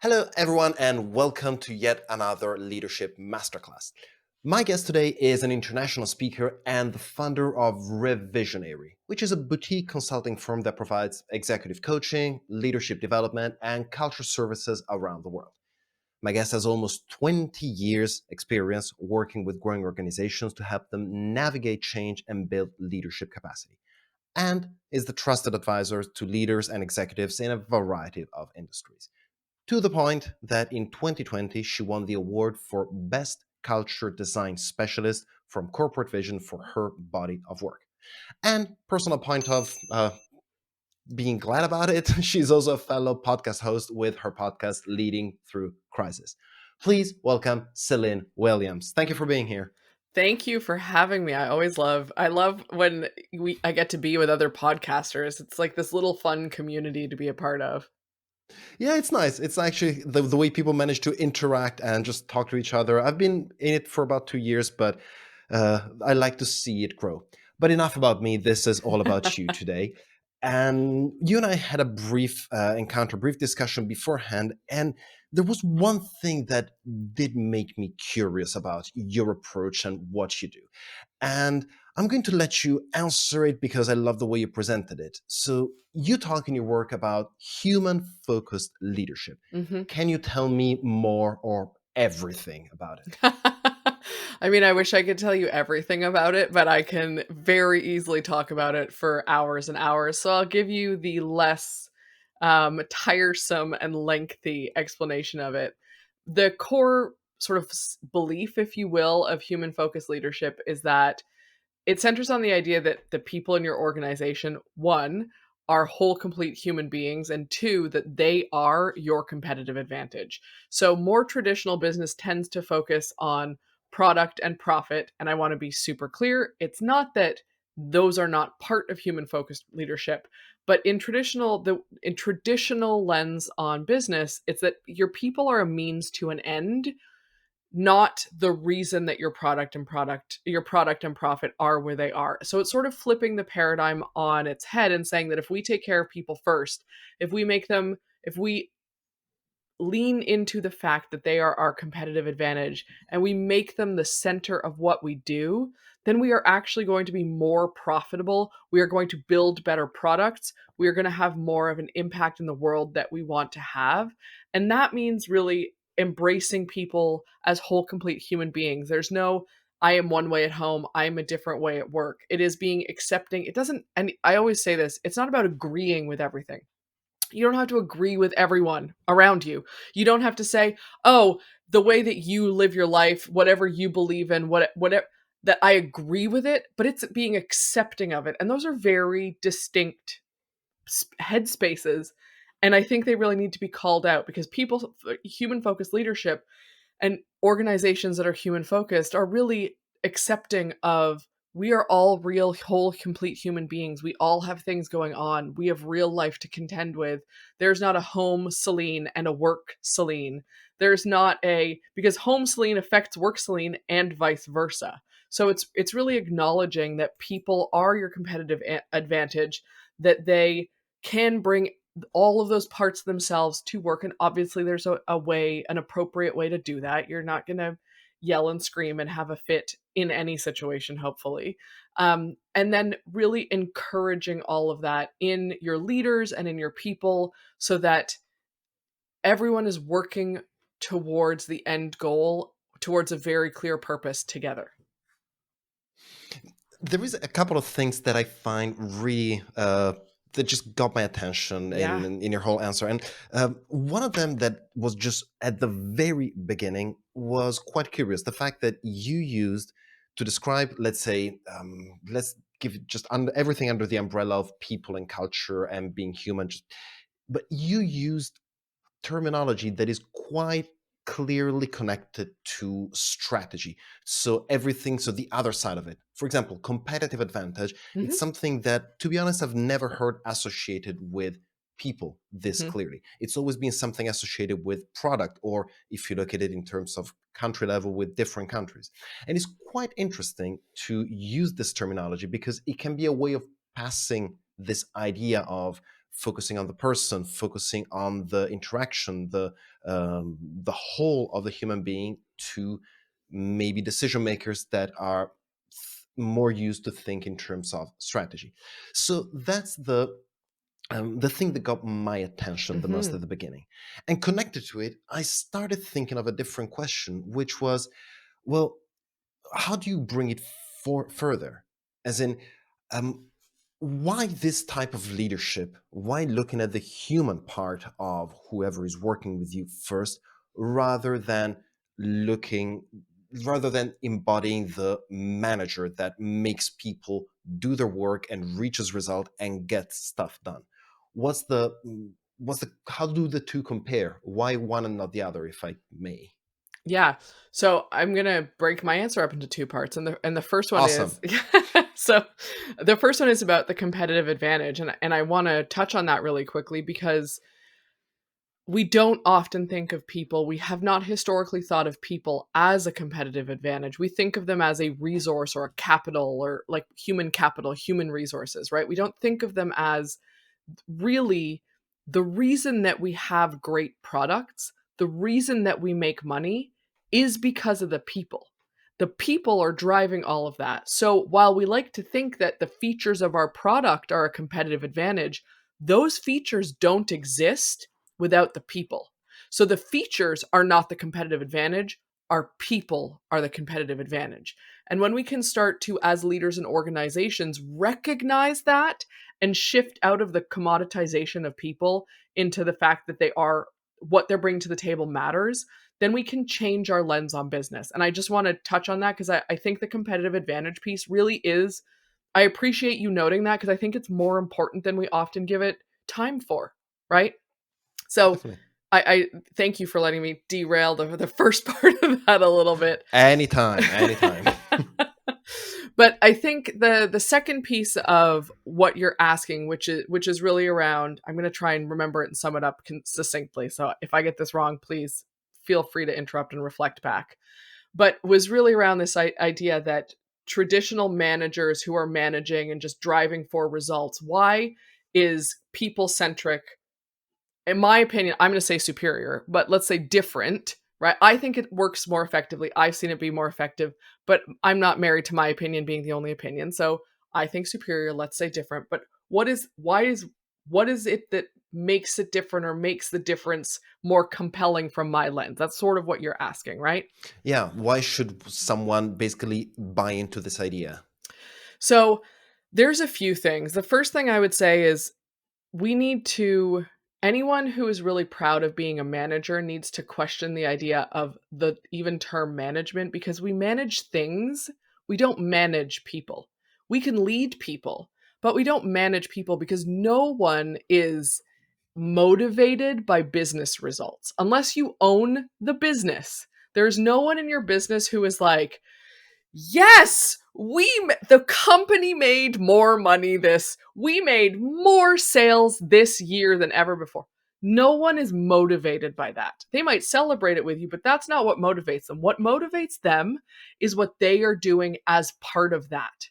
Hello, everyone, and welcome to yet another Leadership Masterclass. My guest today is an international speaker and the founder of Revisionary, which is a boutique consulting firm that provides executive coaching, leadership development, and culture services around the world. My guest has almost 20 years experience working with growing organizations to help them navigate change and build leadership capacity, and is the trusted advisor to leaders and executives in a variety of industries. To the point that in 2020, she won the award for Best Culture Design Specialist from Corporate Vision for her body of work. And personal point of being glad about it, she's also a fellow podcast host with her podcast Leading Through Crisis. Please welcome Céline Williams. Thank you for being here. Thank you for having me. I love when I get to be with other podcasters. It's like this little fun community to be a part of. Yeah, it's nice. It's actually the way people manage to interact and just talk to each other. I've been in it for about 2 years, but I like to see it grow. But enough about me. This is all about you today. And you and I had a brief encounter, brief discussion beforehand. And there was one thing that did make me curious about your approach and what you do. And I'm going to let you answer it because I love the way you presented it. So, you talk in your work about human focused leadership. hmm Can you tell me more or everything about it? I mean, I wish I could tell you everything about it, but I can very easily talk about it for hours and hours. So I'll give you the less tiresome and lengthy explanation of it. The core sort of belief, if you will, of human focused leadership is that it centers on the idea that the people in your organization, one, are whole, complete human beings, and two, that they are your competitive advantage. So, more traditional business tends to focus on product and profit. And I want to be super clear, it's not that those are not part of human focused leadership, but in traditional lens on business, it's that your people are a means to an end, not the reason that your product and profit are where they are. So it's sort of flipping the paradigm on its head and saying that if we take care of people first, if we lean into the fact that they are our competitive advantage and we make them the center of what we do, then we are actually going to be more profitable. We are going to build better products. We are going to have more of an impact in the world that we want to have. And that means really embracing people as whole, complete human beings. There's no, I am one way at home, I am a different way at work. It is being accepting. It doesn't, and I always say this, it's not about agreeing with everything. You don't have to agree with everyone around you. You don't have to say, "Oh, the way that you live your life, whatever you believe in, whatever that I agree with it," but it's being accepting of it. And those are very distinct headspaces. And I think they really need to be called out because human focused leadership and organizations that are human focused are really accepting of we are all real, whole, complete human beings. We all have things going on. We have real life to contend with. There's not a home Céline and a work Céline. There's not because home Céline affects work Céline and vice versa. So it's really acknowledging that people are your competitive advantage, that they can bring all of those parts of themselves to work. And obviously there's an appropriate way to do that. You're not going to yell and scream and have a fit in any situation, hopefully. And then really encouraging all of that in your leaders and in your people so that everyone is working towards the end goal, towards a very clear purpose together. There is a couple of things that I find really that just got my attention Yeah. in your whole answer, and one of them that was just at the very beginning was quite curious. The fact that you used to describe, let's say, let's give it just everything under the umbrella of people and culture and being human, but you used terminology that is quite clearly connected to strategy. So everything, so the other side of it. For example, competitive advantage, it's hmm something that, to be honest, I've never heard associated with people this hmm clearly. It's always been something associated with product, or if you look at it in terms of country level with different countries. And it's quite interesting to use this terminology because it can be a way of passing this idea of focusing on the person, focusing on the interaction, the whole of the human being, to maybe decision makers that are more used to think in terms of strategy. So that's the thing that got my attention the most Hmm. at the beginning. And connected to it, I started thinking of a different question, which was, well, how do you bring it further? As in, um, why this type of leadership? Why looking at the human part of whoever is working with you first, rather than looking, rather than embodying the manager that makes people do their work and reaches result and get stuff done? What's the how do the two compare? Why one and not the other, if I may? Yeah. So I'm gonna break my answer up into two parts, and the first one Awesome. is so the first one is about the competitive advantage, and I want to touch on that really quickly because we don't often think of people, we have not historically thought of people as a competitive advantage. We think of them as a resource or a capital, or like human capital, human resources, right? We don't think of them as really the reason that we have great products, the reason that we make money is because of the people. The people are driving all of that. So while we like to think that the features of our product are a competitive advantage, those features don't exist without the people. So the features are not the competitive advantage. Our people are the competitive advantage. And when we can start to, as leaders in organizations, recognize that and shift out of the commoditization of people into the fact that they are, what they're bringing to the table matters, then we can change our lens on business. And I just want to touch on that because I think the competitive advantage piece really is, I appreciate you noting that because I think it's more important than we often give it time for, right? So Definitely. I thank you for letting me derail the first part of that a little bit. Anytime, anytime. But I think the second piece of what you're asking, which is really around, I'm going to try and remember it and sum it up succinctly. So if I get this wrong, please feel free to interrupt and reflect back. But was really around this idea that traditional managers who are managing and just driving for results, why is people centric, in my opinion, I'm going to say superior, but let's say different, right? I think it works more effectively. I've seen it be more effective, but I'm not married to my opinion being the only opinion. So I think superior, let's say different. But what is it that makes it different or makes the difference more compelling from my lens? That's sort of what you're asking, right? Yeah, why should someone basically buy into this idea? So there's a few things. The first thing I would say is we need to, anyone who is really proud of being a manager needs to question the idea of the even term management, because we manage things, we don't manage people. We can lead people, but we don't manage people because no one is motivated by business results unless you own the business. There's no one in your business who is like, yes, the company made more money we made more sales this year than ever before. No one is motivated by that. They might celebrate it with you, but that's not what motivates them. What motivates them is what they are doing as part of that,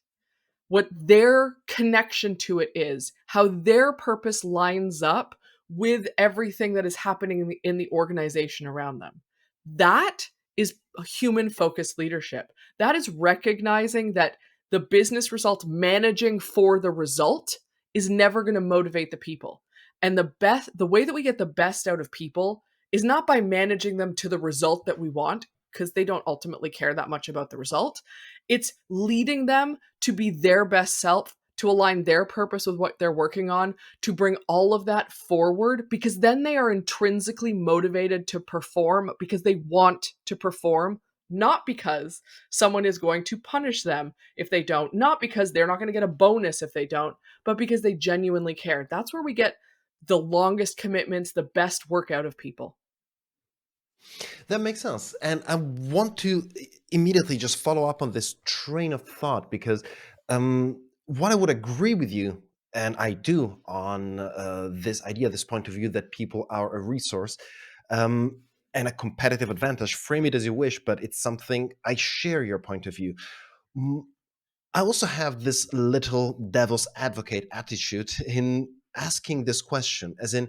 what their connection to it is, how their purpose lines up with everything that is happening in the organization around them. That is human focused leadership. That is recognizing that the business result, managing for the result, is never going to motivate the people. And the way that we get the best out of people is not by managing them to the result that we want, because they don't ultimately care that much about the result. It's leading them to be their best self, to align their purpose with what they're working on, to bring all of that forward, because then they are intrinsically motivated to perform because they want to perform, not because someone is going to punish them if they don't, not because they're not going to get a bonus if they don't, but because they genuinely care. That's where we get the longest commitments, the best work out of people. That makes sense. And I want to immediately just follow up on this train of thought, because what I would agree with you, and I do, on this idea, this point of view that people are a resource um, and a competitive advantage. Frame it as you wish, but it's something I share your point of view. Mm, I also have this little devil's advocate attitude in asking this question, as in,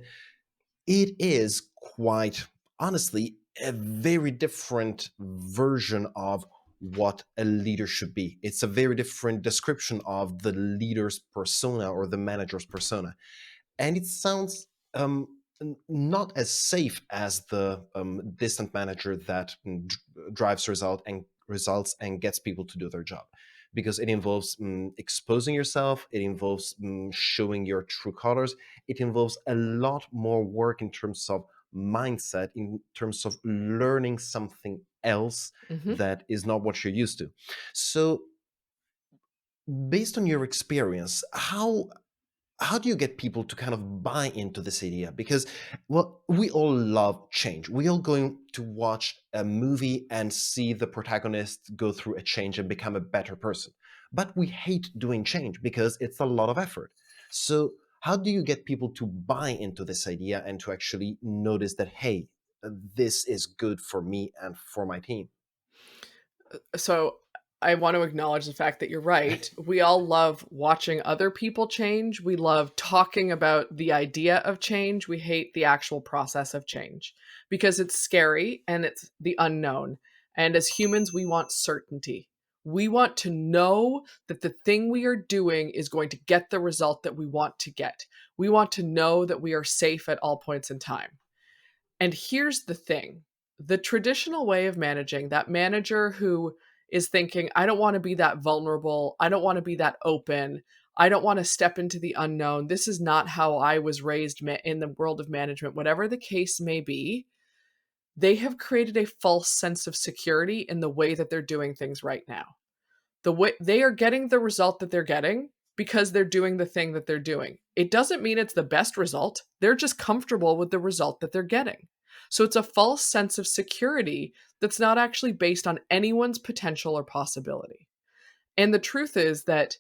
it is quite honestly a very different version of what a leader should be. It's a very different description of the leader's persona or the manager's persona. And it sounds not as safe as the distant manager that drives results and gets people to do their job, because it involves exposing yourself, it involves showing your true colors, it involves a lot more work in terms of mindset, in terms of learning something else Hmm. that is not what you're used to. So based on your experience, how do you get people to kind of buy into this idea? Because, well, we all love change. We all going to watch a movie and see the protagonist go through a change and become a better person. But we hate doing change because it's a lot of effort. So how do you get people to buy into this idea and to actually notice that, hey, this is good for me and for my team? So I want to acknowledge the fact that you're right. We all love watching other people change. We love talking about the idea of change. We hate the actual process of change because it's scary and it's the unknown. And as humans, we want certainty. We want to know that the thing we are doing is going to get the result that we want to get. We want to know that we are safe at all points in time. And here's the thing, the traditional way of managing, that manager who is thinking, I don't want to be that vulnerable. I don't want to be that open. I don't want to step into the unknown. This is not how I was raised in the world of management, whatever the case may be. They have created a false sense of security in the way that they're doing things right now. The way they are getting the result that they're getting because they're doing the thing that they're doing. It doesn't mean it's the best result. They're just comfortable with the result that they're getting. So it's a false sense of security that's not actually based on anyone's potential or possibility. And the truth is that,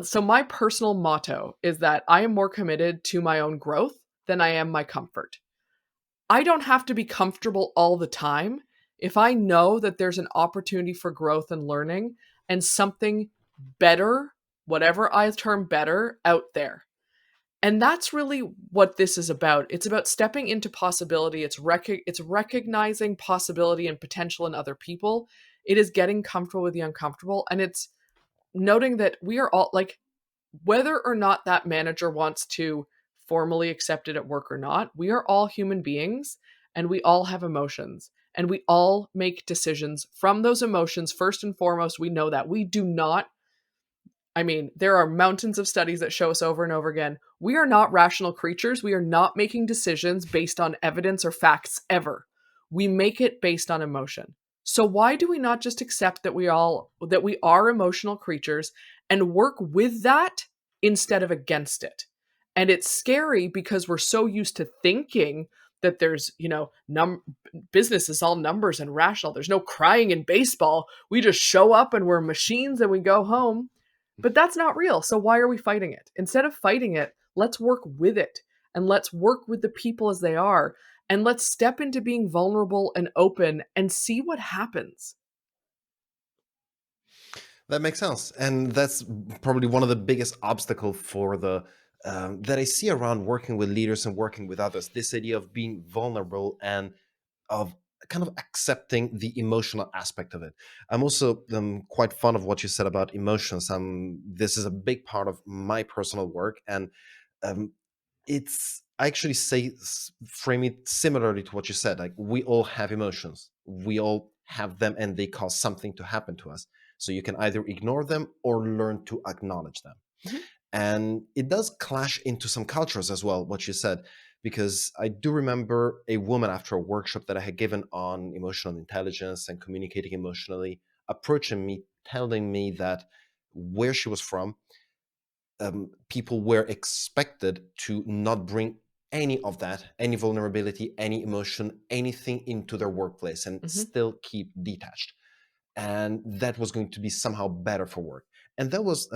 so my personal motto is that I am more committed to my own growth than I am my comfort. I don't have to be comfortable all the time if I know that there's an opportunity for growth and learning and something better, whatever I term better, out there. And that's really what this is about. It's about stepping into possibility. It's recognizing possibility and potential in other people. It is getting comfortable with the uncomfortable, and it's noting that we are all like, whether or not that manager wants to formally accept it at work or not, we are all human beings and we all have emotions and we all make decisions from those emotions. First and foremost, we know that we do not, I mean, there are mountains of studies that show us over and over again, we are not rational creatures. We are not making decisions based on evidence or facts ever. We make it based on emotion. So why do we not just accept that we are emotional creatures and work with that instead of against it? And it's scary because we're so used to thinking that there's, business is all numbers and rational. There's no crying in baseball. We just show up and we're machines and we go home, but that's not real. So why are we fighting it? Instead of fighting it, let's work with it and let's work with the people as they are and let's step into being vulnerable and open and see what happens. That makes sense, and that's probably one of the biggest obstacle for the that I see around working with leaders and working with others. This idea of being vulnerable and of kind of accepting the emotional aspect of it. I'm also quite fond of what you said about emotions. This is a big part of my personal work, and um, it's I actually frame it similarly to what you said. Like, we all have emotions, we all have them, and they cause something to happen to us. So you can either ignore them or learn to acknowledge them. Mhm. And it does clash into some cultures as well, what you said, because I do remember a woman after a workshop that I had given on emotional intelligence and communicating emotionally approaching me, telling me that where she was from, people were expected to not bring any of that, any vulnerability, any emotion, anything into their workplace and Mhm. still keep detached. And that was going to be somehow better for work. And that was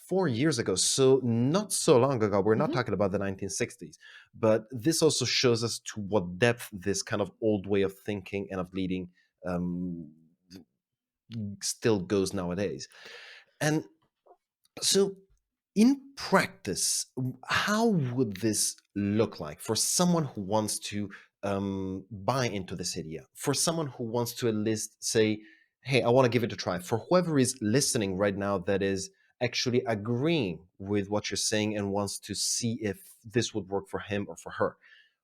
4 years ago. So, not so long ago. We're not Mhm. talking about the 1960s. But this also shows us to what depth this kind of old way of thinking and of leading um, still goes nowadays. And so, In practice, how would this look like for someone who wants to buy into this idea, for someone who wants to at least say, hey, I want to give it a try, for whoever is listening right now that is actually agreeing with what you're saying and wants to see if this would work for him or for her?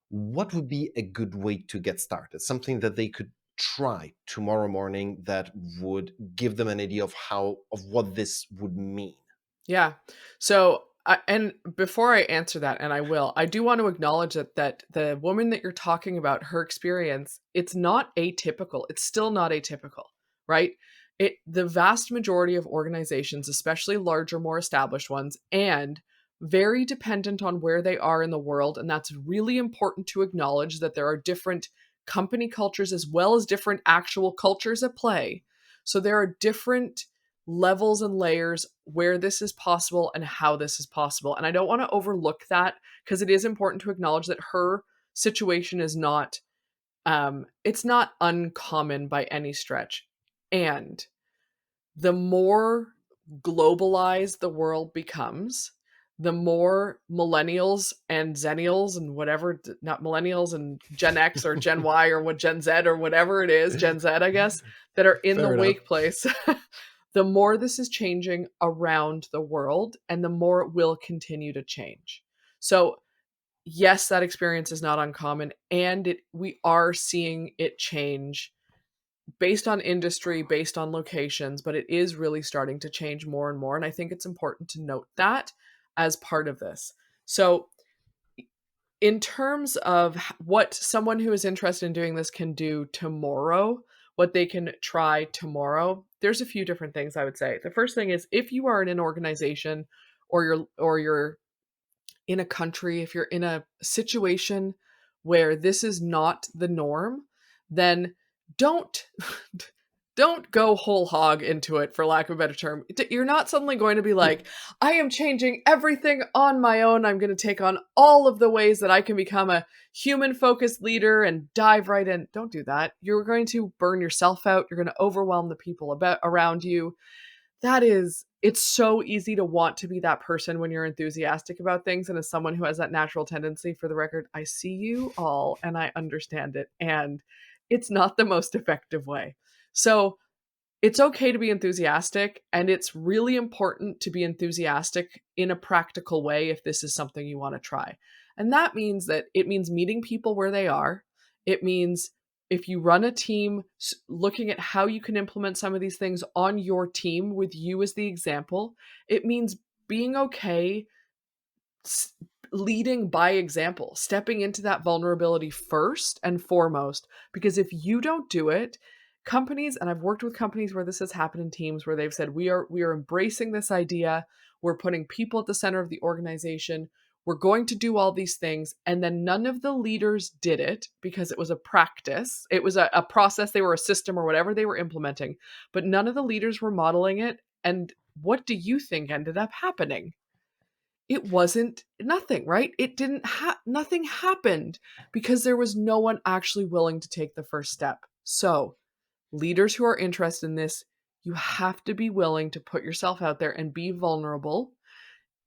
What would be a good way to get started? Something that they could try tomorrow morning that would give them an idea of what this would mean. Yeah. So, and before I answer that, and I will, I do want to acknowledge that the woman that you're talking about, her experience, it's not atypical. It's still not atypical, right? The vast majority of organizations, especially larger, more established ones, and very dependent on where they are in the world, and that's really important to acknowledge that there are different company cultures as well as different actual cultures at play. So there are different levels and layers where this is possible and how this is possible. And I don't want to overlook that because it is important to acknowledge that her situation is not it's not uncommon by any stretch. And the more globalized the world becomes, the more millennials and zennials and whatever, not millennials and Gen X or Gen Y or what Gen Z or whatever it is, Gen Z, I guess, that are in the Fair enough. wake place, the more this is changing around the world and the more it will continue to change. So, yes, that experience is not uncommon and we are seeing it change based on industry, based on locations, but it is really starting to change more and more. And I think it's important to note that as part of this. So, in terms of what someone who is interested in doing this can do tomorrow, what they can try tomorrow, there's a few different things I would say. The first thing is if you are in an organization or you're in a country, if you're in a situation where this is not the norm, then don't don't go whole hog into it, for lack of a better term. You're not suddenly going to be like, I am changing everything on my own. I'm going to take on all of the ways that I can become a human focused leader and dive right in. Don't do that. You're going to burn yourself out. You're going to overwhelm the people around you. It's so easy to want to be that person when you're enthusiastic about things. And as someone who has that natural tendency, for the record, I see you all and I understand it. And it's not the most effective way. So it's okay to be enthusiastic. And it's really important to be enthusiastic in a practical way if this is something you want to try. And that means that it means meeting people where they are. It means if you run a team, looking at how you can implement some of these things on your team with you as the example. It means being okay leading by example, stepping into that vulnerability first and foremost. Because if you don't do it, companies, and I've worked with companies where this has happened in teams where they've said, we are embracing this idea, we're putting people at the center of the organization, we're going to do all these things, and then none of the leaders did it because it was a practice, it was a process, they were a system or whatever they were implementing, but none of the leaders were modeling it. And what do you think ended up happening? It wasn't nothing, right? It didn't nothing happened because there was no one actually willing to take the first step. So, leaders who are interested in this, you have to be willing to put yourself out there and be vulnerable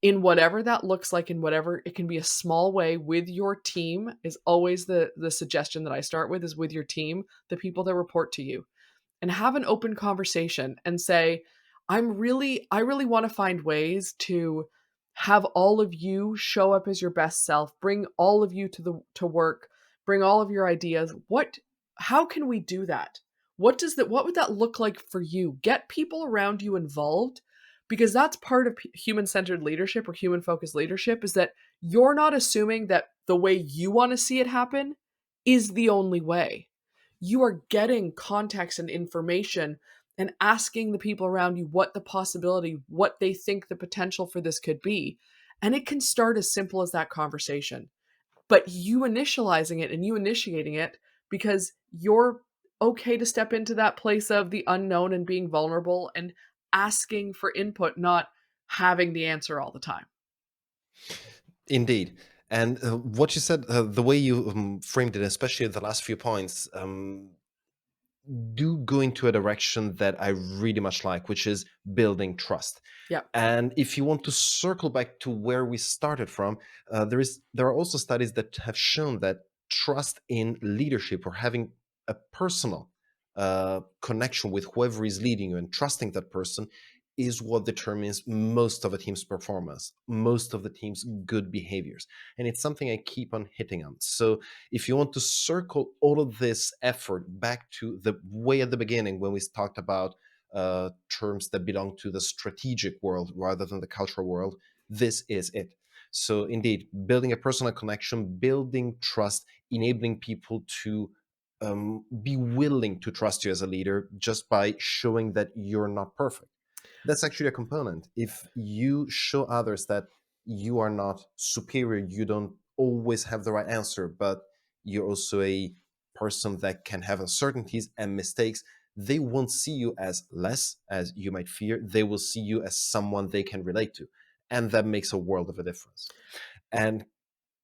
in whatever that looks like, in whatever it can be. A small way with your team is always the suggestion that I start with, is with your team, the people that report to you, and have an open conversation and say, I really want to find ways to have all of you show up as your best self, bring all of you to work, bring all of your ideas. How can we do that? What would that look like for you? Get people around you involved, because that's part of human-centered leadership or human-focused leadership, is that you're not assuming that the way you want to see it happen is the only way. You are getting context and information and asking the people around you what the possibility, what they think the potential for this could be. And it can start as simple as that conversation. But you initializing it and you initiating it because you're okay to step into that place of the unknown and being vulnerable and asking for input, not having the answer all the time. Indeed. And what you said, the way you framed it, especially the last few points, do go into a direction that I really much like, which is building trust. Yeah. And if you want to circle back to where we started from, there are also studies that have shown that trust in leadership, or having a personal connection with whoever is leading you and trusting that person, is what determines most of a team's performance, most of the team's good behaviors. And it's something I keep on hitting on. So if you want to circle all of this effort back to the way at the beginning when we talked about terms that belong to the strategic world rather than the cultural world, this is it. So indeed, building a personal connection, building trust, enabling people to be willing to trust you as a leader just by showing that you're not perfect. That's actually a component. If you show others that you are not superior, you don't always have the right answer, but you're also a person that can have uncertainties and mistakes, they won't see you as less, as you might fear. They will see you as someone they can relate to. And that makes a world of a difference. And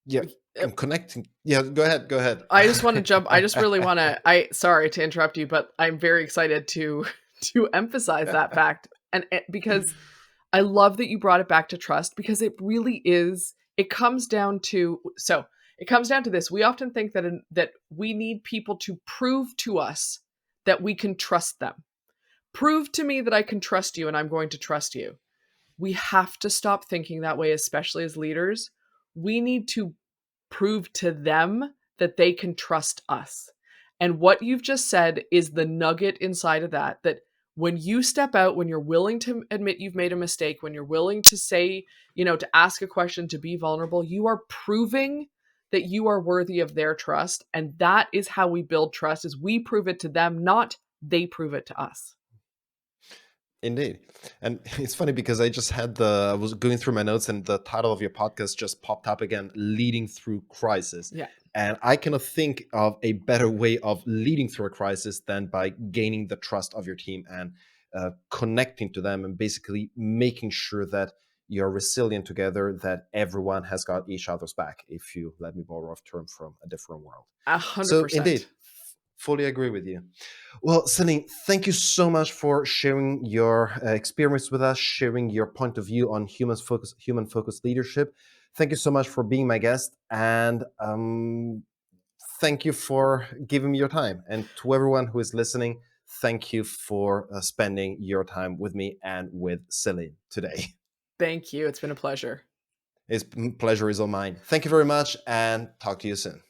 yeah, Uh, connecting. Yeah, go ahead. Go ahead. I just want to jump. I just really want to. Sorry to interrupt you, but I'm very excited to emphasize that fact, and because I love that you brought it back to trust, because it really is. It comes down to this. We often think that we need people to prove to us that we can trust them. Prove to me that I can trust you, and I'm going to trust you. We have to stop thinking that way, especially as leaders. We need to prove to them that they can trust us. And what you've just said is the nugget inside of that when you step out, when you're willing to admit you've made a mistake, when you're willing to say, to ask a question, to be vulnerable, you are proving that you are worthy of their trust. And that is how we build trust, is we prove it to them, not they prove it to us. Indeed. And it's funny because I was going through my notes and the title of your podcast just popped up again, Leading Through Crisis. Yeah. And I cannot think of a better way of leading through a crisis than by gaining the trust of your team and connecting to them and basically making sure that you're resilient together, that everyone has got each other's back, if you let me borrow a term from a different world. 100%. So indeed, fully agree with you. Well, Céline, thank you so much for sharing your experience with us, sharing your point of view on human focused leadership. Thank you so much for being my guest, and thank you for giving me your time. And to everyone who is listening, thank you for spending your time with me and with Céline today. Thank you. It's been a pleasure. Pleasure is all mine. Thank you very much, and talk to you soon.